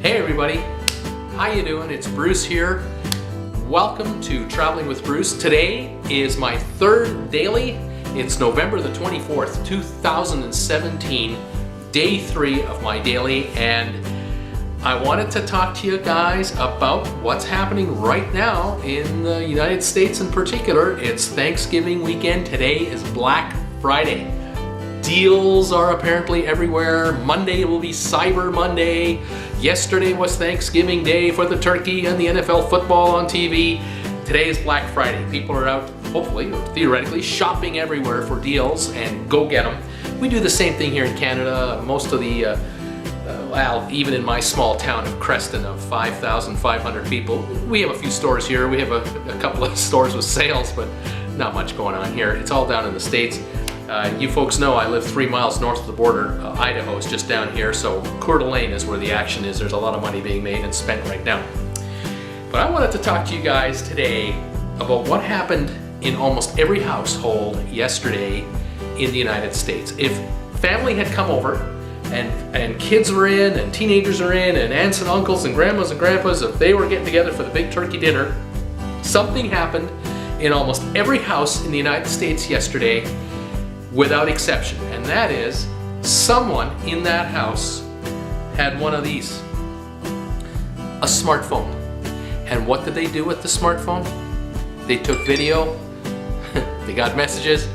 Hey everybody, how you doing? It's Bruce here. Welcome to Traveling with Bruce. Today is my third daily. It's November the 24th, 2017, day 3 of my daily, and I wanted to talk to you guys about what's happening right now in the United States in particular. It's Thanksgiving weekend. Today is Black Friday. Deals are apparently everywhere. Monday will be Cyber Monday. Yesterday was Thanksgiving Day for the turkey and the NFL football on TV. Today is Black Friday. People are out, hopefully, or theoretically, shopping everywhere for deals, and go get them. We do the same thing here in Canada. Most of the, well, even in my small town of Creston of 5,500 people, we have a few stores here. We have a couple of stores with sales, but not much going on here. It's all down in the States. You folks know I live 3 miles north of the border. Idaho is just down here, so Coeur d'Alene is where the action is. There's a lot of money being made and spent right now. But I wanted to talk to you guys today about what happened in almost every household yesterday in the United States. If family had come over and kids were in and teenagers are in and aunts and uncles and grandmas and grandpas, if they were getting together for the big turkey dinner, something happened in almost every house in the United States yesterday without exception, and that is someone in that house had one of these, a smartphone. And what did they do with the smartphone? They took video, they got messages,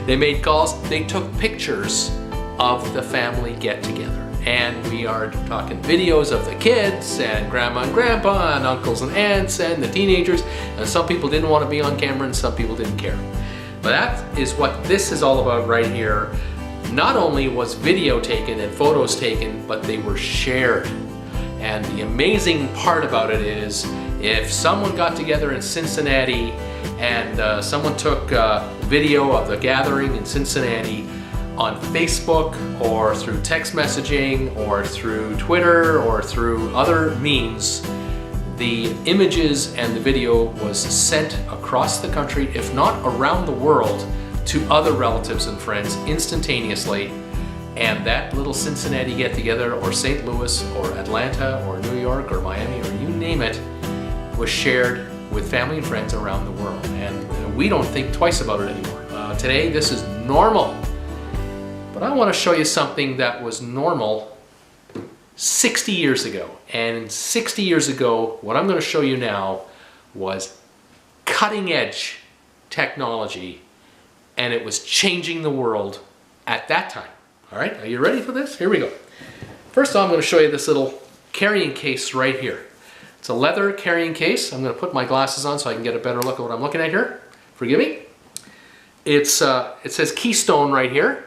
they made calls, they took pictures of the family get-together. And we are talking videos of the kids and grandma and grandpa and uncles and aunts and the teenagers, and some people didn't want to be on camera and some people didn't care. But that is what this is all about right here. Not only was video taken and photos taken, but they were shared. And the amazing part about it is, if someone got together in Cincinnati and someone took video of the gathering in Cincinnati on Facebook or through text messaging or through Twitter or through other means, the images and the video was sent across the country, if not around the world, to other relatives and friends instantaneously. And that little Cincinnati get-together, or St. Louis, or Atlanta, or New York, or Miami, or you name it, was shared with family and friends around the world. And we don't think twice about it anymore. Today, this is normal. But I want to show you something that was normal 60 years ago. And 60 years ago, what I'm going to show you now was cutting edge technology, and it was changing the world at that time. All right, are you ready for this? Here we go. First of all, I'm going to show you this little carrying case right here. It's a leather carrying case. I'm going to put my glasses on so I can get a better look at what I'm looking at here. Forgive me. It says Keystone right here.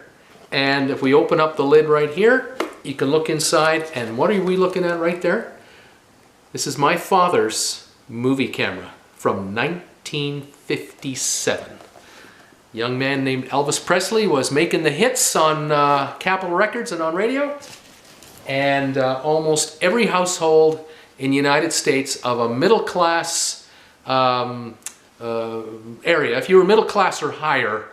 And if we open up the lid right here, you can look inside, and what are we looking at right there? This is my father's movie camera from 1957. A young man named Elvis Presley was making the hits on Capitol Records and on radio, and almost every household in the United States of a middle class area, if you were middle class or higher,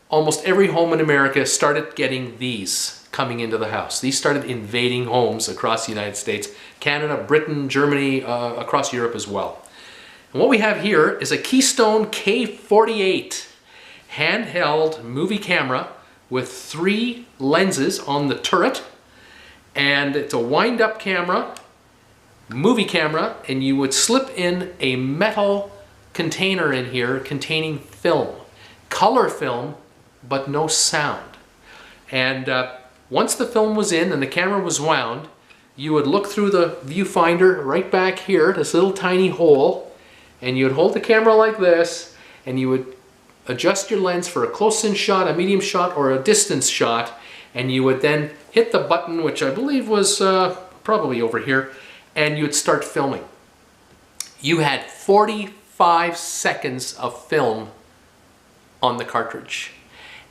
almost every home in America started getting these coming into the house. These started invading homes across the United States, Canada, Britain, Germany, across Europe as well. And what we have here is a Keystone K48 handheld movie camera with 3 lenses on the turret, and it's a wind-up camera, movie camera, and you would slip in a metal container in here containing film, color film, but no sound. And once the film was in and the camera was wound, you would look through the viewfinder right back here, this little tiny hole, and you would hold the camera like this, and you would adjust your lens for a close-in shot, a medium shot, or a distance shot, and you would then hit the button, which I believe was probably over here, and you would start filming. You had 45 seconds of film on the cartridge.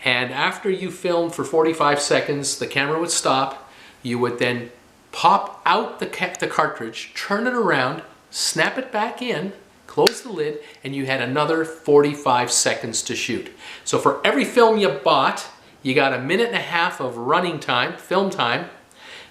And after you filmed for 45 seconds, the camera would stop. You would then pop out the cartridge, turn it around, snap it back in, close the lid, and you had another 45 seconds to shoot. So for every film you bought, you got 1.5 minutes of running time, film time.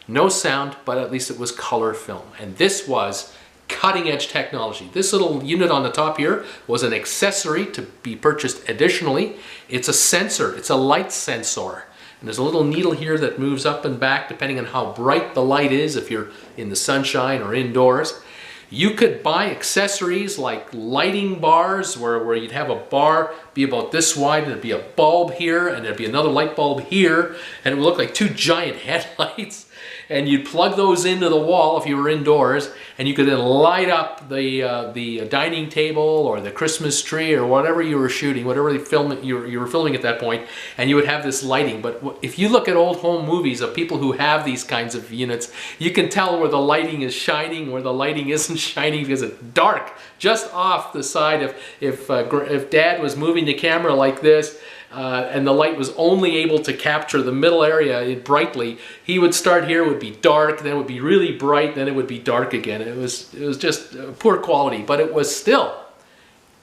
No sound, but at least it was color film. And this was cutting edge technology. This little unit on the top here was an accessory to be purchased additionally. It's a sensor, it's a light sensor. And there's a little needle here that moves up and back depending on how bright the light is, if you're in the sunshine or indoors. You could buy accessories like lighting bars where you'd have a bar be about this wide and there'd be a bulb here and there'd be another light bulb here and it would look like two giant headlights. And you'd plug those into the wall if you were indoors, and you could then light up the dining table or the Christmas tree or whatever you were shooting, whatever you were filming at that point, and you would have this lighting. But if you look at old home movies of people who have these kinds of units, you can tell where the lighting is shining, where the lighting isn't shining, because it's dark just off the side. If Dad was moving the camera like this, and the light was only able to capture the middle area brightly, he would start here, it would be dark, then it would be really bright, then it would be dark again. It was just poor quality, but it was still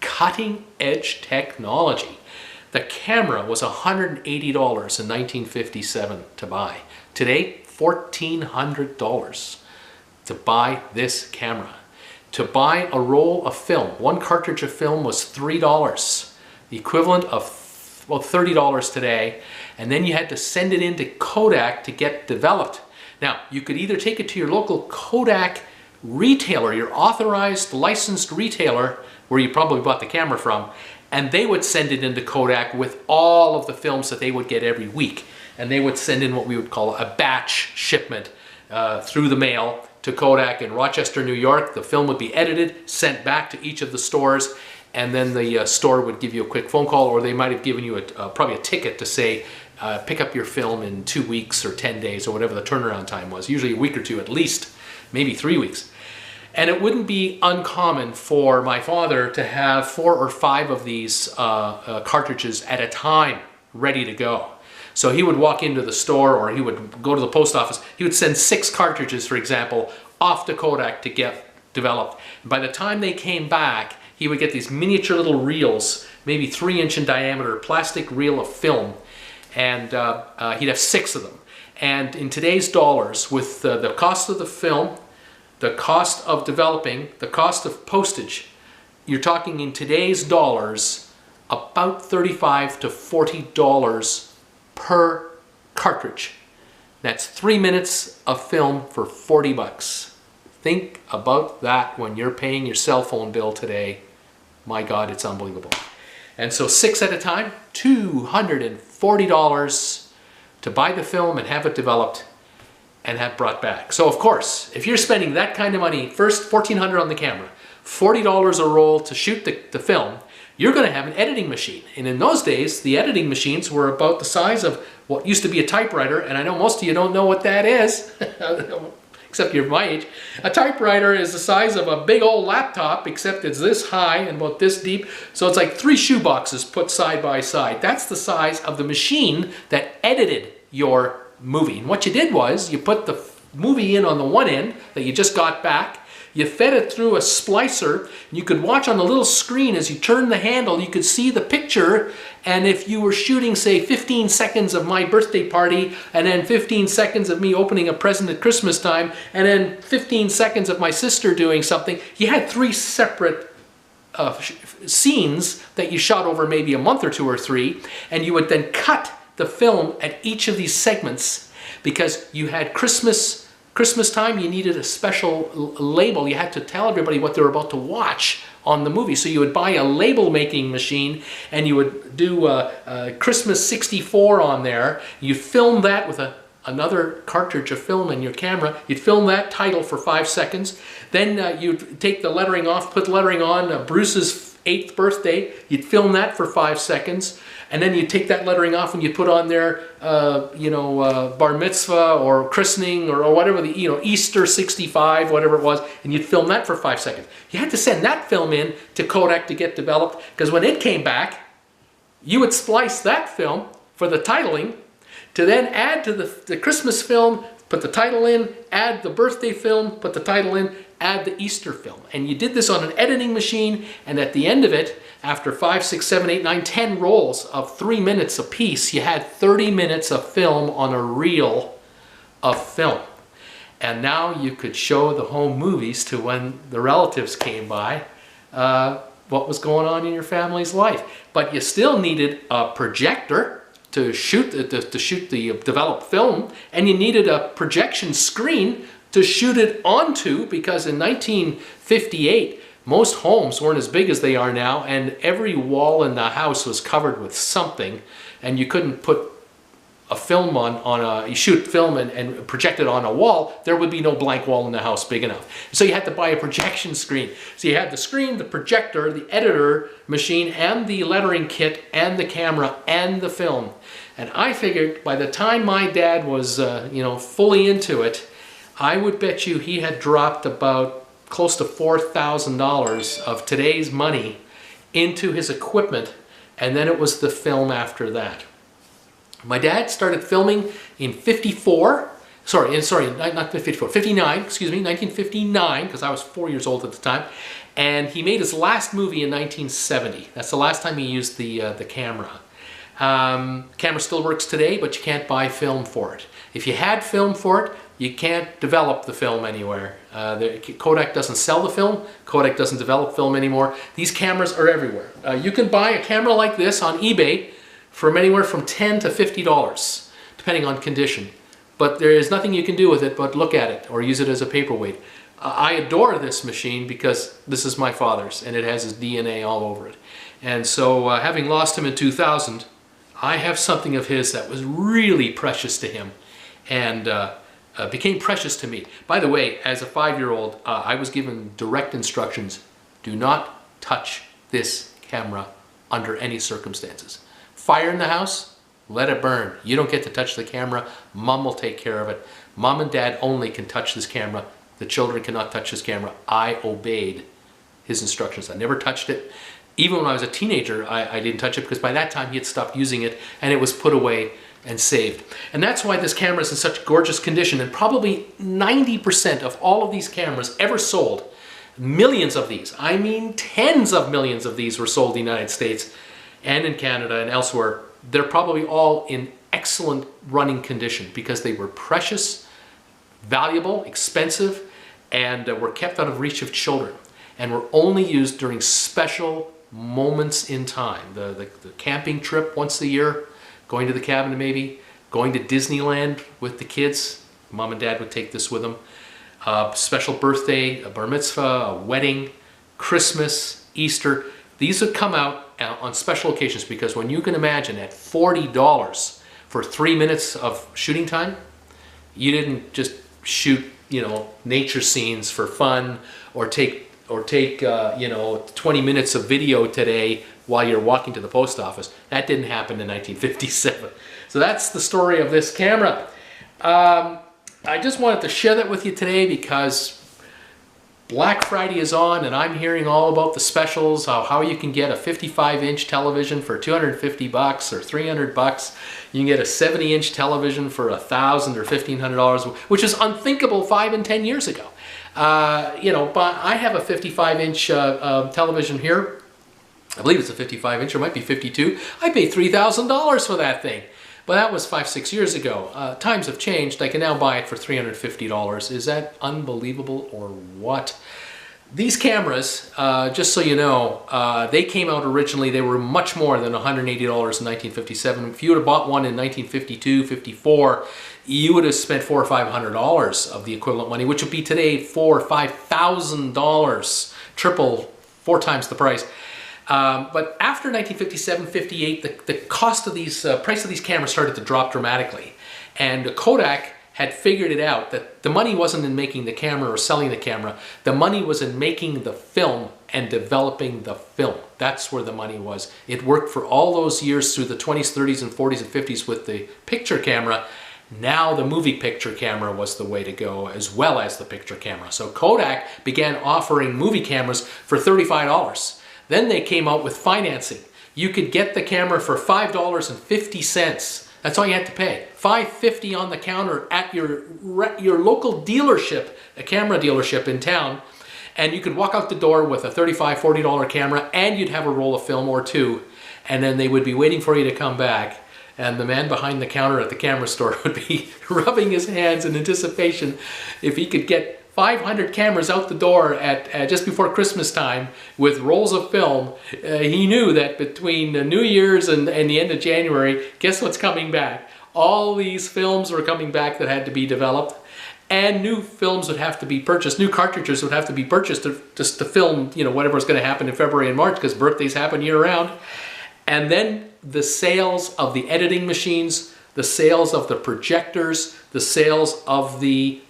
cutting edge technology. The camera was $180 in 1957 to buy. Today, $1,400 to buy this camera. To buy a roll of film, one cartridge of film was $3, the equivalent of well, $30 today, and then you had to send it into Kodak to get developed. Now, you could either take it to your local Kodak retailer, your authorized licensed retailer, where you probably bought the camera from, and they would send it into Kodak with all of the films that they would get every week. And they would send in what we would call a batch shipment through the mail to Kodak in Rochester, New York. The film would be edited, sent back to each of the stores, and then the store would give you a quick phone call, or they might have given you probably a ticket to say, pick up your film in 2 weeks or 10 days or whatever the turnaround time was, usually a week or two at least, maybe 3 weeks. And it wouldn't be uncommon for my father to have 4 or 5 of these cartridges at a time ready to go. So he would walk into the store, or he would go to the post office. He would send 6 cartridges, for example, off to Kodak to get developed. And by the time they came back, he would get these miniature little reels, maybe 3-inch in diameter, plastic reel of film, and he'd have 6 of them. And in today's dollars, with the cost of the film, the cost of developing, the cost of postage, you're talking in today's dollars about $35 to $40 per cartridge. That's 3 minutes of film for 40 bucks. Think about that when you're paying your cell phone bill today. My God, it's unbelievable. And so 6 at a time, $240 to buy the film and have it developed and have brought back. So of course, if you're spending that kind of money, first $1,400 on the camera, $40 a roll to shoot the film, you're going to have an editing machine. And in those days, the editing machines were about the size of what used to be a typewriter, and I know most of you don't know what that is, except you're my age. A typewriter is the size of a big old laptop, except it's this high and about this deep, so it's like 3 shoe boxes put side by side. That's the size of the machine that edited your movie. And what you did was, you put the movie in on the one end that you just got back, you fed it through a splicer, and you could watch on the little screen as you turned the handle, you could see the picture, and if you were shooting, say, 15 seconds of my birthday party, and then 15 seconds of me opening a present at Christmas time, and then 15 seconds of my sister doing something, you had 3 separate scenes that you shot over maybe a month or 2 or 3, and you would then cut the film at each of these segments, because you had Christmas time, you needed a special label. You had to tell everybody what they were about to watch on the movie. So you would buy a label making machine, and you would do Christmas 64 on there. You'd film that with another cartridge of film in your camera. You'd film that title for 5 seconds. Then you'd take the lettering off, put lettering on, Bruce's 8th birthday. You'd film that for 5 seconds. And then you take that lettering off and you put on there, bar mitzvah or christening or whatever, Easter 65, whatever it was, and you'd film that for 5 seconds. You had to send that film in to Kodak to get developed, because when it came back, you would splice that film for the titling to then add to the Christmas film, put the title in, add the birthday film, put the title in, add the Easter film. And you did this on an editing machine, and at the end of it, after 5, 6, 7, 8, 9, 10 rolls of 3 minutes apiece, you had 30 minutes of film on a reel of film. And now you could show the home movies to when the relatives came by, what was going on in your family's life. But you still needed a projector to shoot the developed film, and you needed a projection screen to shoot it onto, because in 1958 most homes weren't as big as they are now, and every wall in the house was covered with something, and you couldn't put a film you shoot film and project it on a wall, there would be no blank wall in the house big enough. So you had to buy a projection screen. So you had the screen, the projector, the editor machine, and the lettering kit, and the camera, and the film. And I figured by the time my dad was fully into it, I would bet you he had dropped about close to $4,000 of today's money into his equipment, and then it was the film after that. My dad started filming in 59, 1959, because I was 4 years old at the time, and he made his last movie in 1970. That's the last time he used the camera. Camera still works today, but you can't buy film for it. If you had film for it, you can't develop the film anywhere. Kodak doesn't sell the film. Kodak doesn't develop film anymore. These cameras are everywhere. You can buy a camera like this on eBay from anywhere from $10 to $50, depending on condition. But there is nothing you can do with it but look at it or use it as a paperweight. I adore this machine because this is my father's, and it has his DNA all over it. And so having lost him in 2000, I have something of his that was really precious to him, and became precious to me. By the way, as a 5-year-old, I was given direct instructions: do not touch this camera under any circumstances. Fire in the house, let it burn. You don't get to touch the camera. Mom will take care of it. Mom and Dad only can touch this camera. The children cannot touch this camera. I obeyed his instructions. I never touched it. Even when I was a teenager, I didn't touch it, because by that time he had stopped using it and it was put away and saved. And that's why this camera is in such gorgeous condition. And probably 90% of all of these cameras ever sold, millions of these, I mean tens of millions of these were sold in the United States and in Canada and elsewhere. They're probably all in excellent running condition because they were precious, valuable, expensive, and were kept out of reach of children, and were only used during special moments in time. The camping trip once a year, going to the cabin maybe, going to Disneyland with the kids. Mom and Dad would take this with them. Special birthday, a bar mitzvah, a wedding, Christmas, Easter. These would come out on special occasions, because when you can imagine at $40 for 3 minutes of shooting time, you didn't just shoot, nature scenes for fun, or take 20 minutes of video today while you're walking to the post office. That didn't happen in 1957. So that's the story of this camera. I just wanted to share that with you today because Black Friday is on, and I'm hearing all about the specials, how you can get a 55-inch television for $250 or $300. You can get a 70-inch television for $1,000 or $1,500, which is unthinkable 5 and 10 years ago. But I have a 55-inch television here. I believe it's a 55-inch, or it might be 52. I paid $3,000 for that thing. But that was 5-6 years ago. Times have changed. I can now buy it for $350. Is that unbelievable or what? These cameras, just so you know, they came out originally, they were much more than $180 in 1957. If you would have bought one in 1952, 54, you would have spent $400 or $500 of the equivalent money, which would be today $4,000 or $5,000, triple, 4 times the price. But after 1957, 58, the cost of these, price of these cameras started to drop dramatically. And Kodak had figured it out that the money wasn't in making the camera or selling the camera. The money was in making the film and developing the film. That's where the money was. It worked for all those years through the 20s, 30s, and 40s, and 50s with the picture camera. Now the movie picture camera was the way to go, as well as the picture camera. So Kodak began offering movie cameras for $35. Then they came out with financing. You could get the camera for $5.50. That's all you had to pay. $5.50 on the counter at your local dealership, a camera dealership in town, and you could walk out the door with a $35, $40 camera, and you'd have a roll of film or two, and then they would be waiting for you to come back. and the man behind the counter at the camera store would be rubbing his hands in anticipation if he could get 500 cameras out the door at just before Christmas time with rolls of film. He knew that between New Year's and the end of January, guess what's coming back? All these films were coming back that had to be developed, and new films would have to be purchased. New cartridges would have to be purchased just to film, you know, whatever's going to happen in February and March, because birthdays happen year-round. And then the sales of the editing machines, the sales of the projectors, the sales of the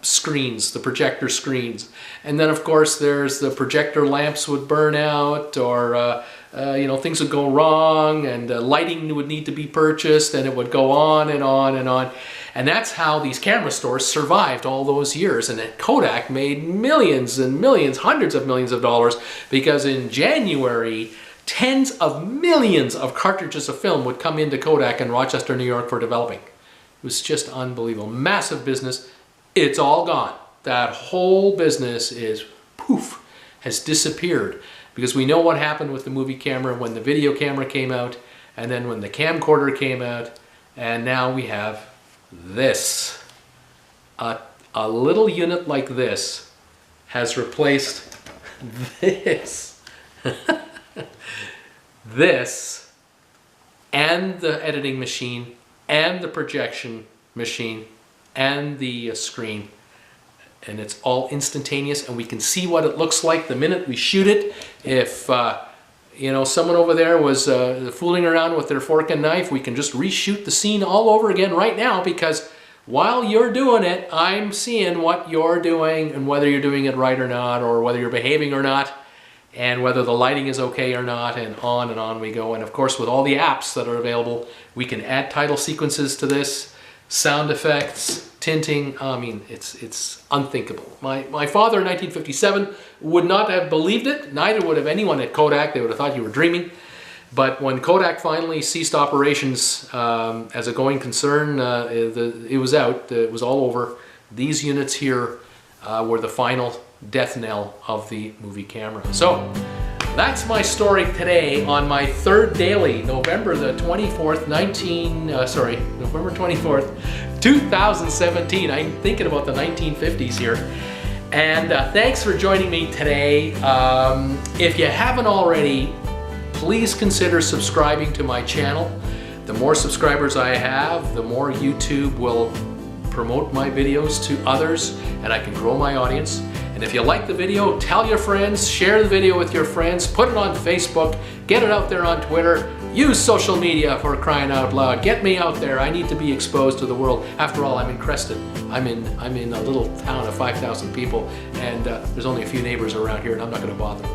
screens, the projector screens. And then of course there's the projector lamps would burn out, or you know, things would go wrong, and lighting would need to be purchased, and it would go on and on and on. And that's how these camera stores survived all those years. And then Kodak made millions and millions, hundreds of millions of dollars, because in January, tens of millions of cartridges of film would come into Kodak in Rochester, New York for developing. It was just unbelievable. Massive business. It's all gone. That whole business is poof, has disappeared, because we know what happened with the movie camera when the video camera came out, and then when the camcorder came out, and now we have this. A little unit like this has replaced this. This, and the editing machine, and the projection machine, and the screen, and it's all instantaneous, and we can see what it looks like the minute we shoot it. If you know, someone over there was fooling around with their fork and knife, we can just reshoot the scene all over again right now, because while you're doing it, I'm seeing what you're doing, and whether you're doing it right or not, or whether you're behaving or not, and whether the lighting is okay or not, and on we go. And of course, with all the apps that are available, we can add title sequences to this, sound effects, tinting. I mean, it's unthinkable. My father in 1957 would not have believed it. Neither would have anyone at Kodak. They would have thought you were dreaming. But when Kodak finally ceased operations as a going concern, it was out. It was all over. These units here were the final death knell of the movie camera. So that's my story today on my third daily, November the 24th, November 24th, 2017. I'm thinking about the 1950s here. And thanks for joining me today. If you haven't already, please consider subscribing to my channel. The more subscribers I have, the more YouTube will promote my videos to others, and I can grow my audience. And if you like the video, tell your friends, share the video with your friends, put it on Facebook, get it out there on Twitter, use social media, for crying out loud. Get me out there. I need to be exposed to the world. After all, I'm in Creston. I'm in a little town of 5,000 people, and there's only a few neighbors around here, and I'm not going to bother.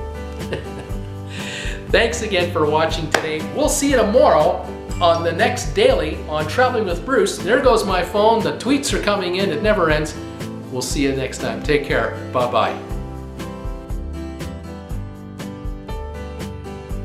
Thanks again for watching today. We'll see you tomorrow on the next daily on Traveling with Bruce. There goes my phone. The tweets are coming in. It never ends. We'll see you next time. Take care. Bye-bye.